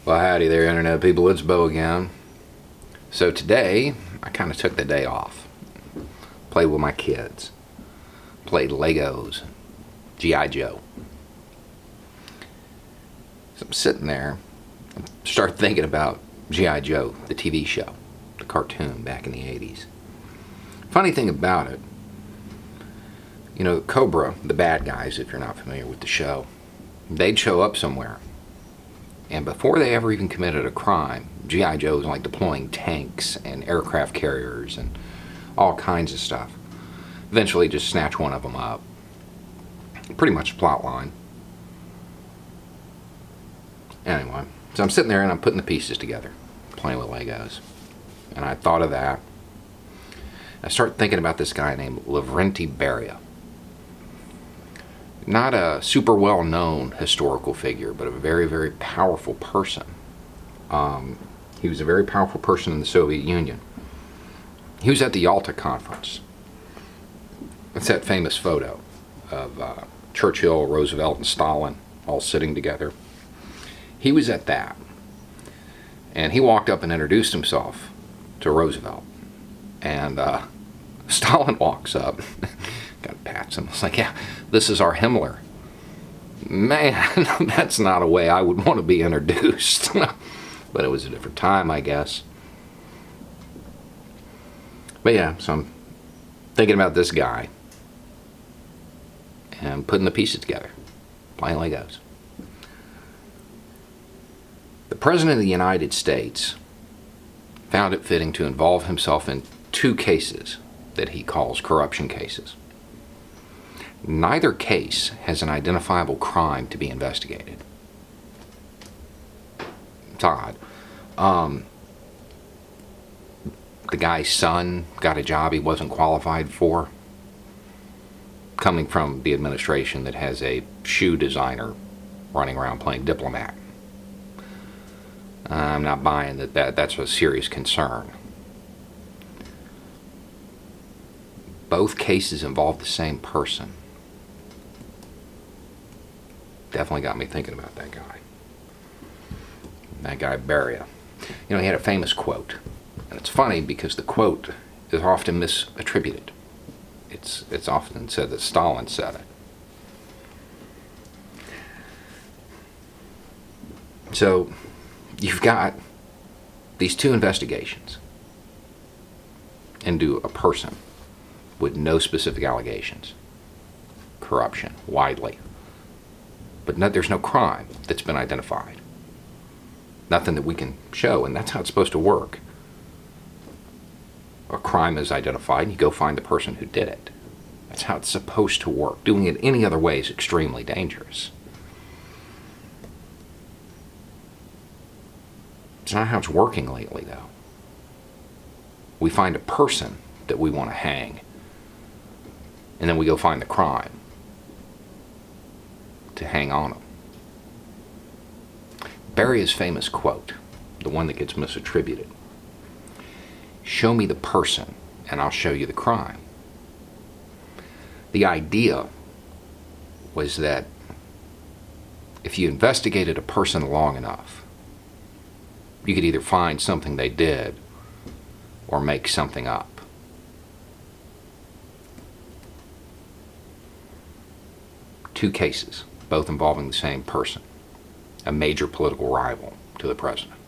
Well, howdy there, Internet people. It's Bo again. So today, I kind of took the day off. Played with my kids. Played Legos. G.I. Joe. So I'm sitting there, start thinking about G.I. Joe, the TV show, the cartoon back in the 80s. Funny thing about it, you know, Cobra, the bad guys, if you're not familiar with the show, they'd show up somewhere. And before they ever even committed a crime, G.I. Joe was like deploying tanks and aircraft carriers and all kinds of stuff. Eventually just snatch one of them up. Pretty much the plot line. Anyway, so I'm sitting there and I'm putting the pieces together, playing with Legos. And I thought of that. I started thinking about this guy named Lavrenti Beria. Not a super well-known historical figure, but a very, very powerful person. He was a very powerful person in the Soviet Union. He was at the Yalta Conference. It's that famous photo of Churchill, Roosevelt, and Stalin all sitting together. He was at that. And he walked up and introduced himself to Roosevelt. And Stalin walks up, kind of pats him. It's like, yeah, this is our Himmler. Man, that's not a way I would want to be introduced. But it was a different time, I guess. But yeah, so I'm thinking about this guy and putting the pieces together, playing Legos. The President of the United States found it fitting to involve himself in two cases that he calls corruption cases. Neither case has an identifiable crime to be investigated. It's odd. The guy's son got a job he wasn't qualified for, coming from the administration that has a shoe designer running around playing diplomat. I'm not buying that's a serious concern. Both cases involve the same person. Definitely got me thinking about that guy. That guy, Beria. You know, he had a famous quote. And it's funny because the quote is often misattributed. It's often said that Stalin said it. So, you've got these two investigations into a person with no specific allegations. Corruption, widely. But there's no crime that's been identified. Nothing that we can show, and that's how it's supposed to work. A crime is identified, and you go find the person who did it. That's how it's supposed to work. Doing it any other way is extremely dangerous. It's not how it's working lately, though. We find a person that we want to hang, and then we go find the crime to hang on them. Beria's famous quote, the one that gets misattributed, "Show me the person, and I'll show you the crime." The idea was that if you investigated a person long enough, you could either find something they did or make something up. Two cases, both involving the same person, a major political rival to the president.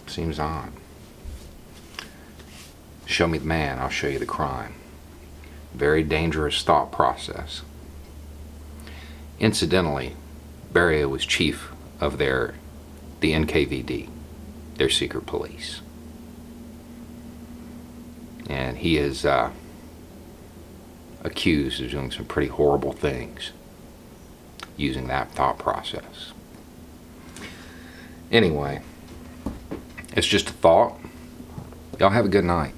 Seems odd. Show me the man, I'll show you the crime. Very dangerous thought process. Incidentally, Beria was chief of the NKVD, their secret police. And he is accused of doing some pretty horrible things using that thought process. Anyway, it's just a thought. Y'all have a good night.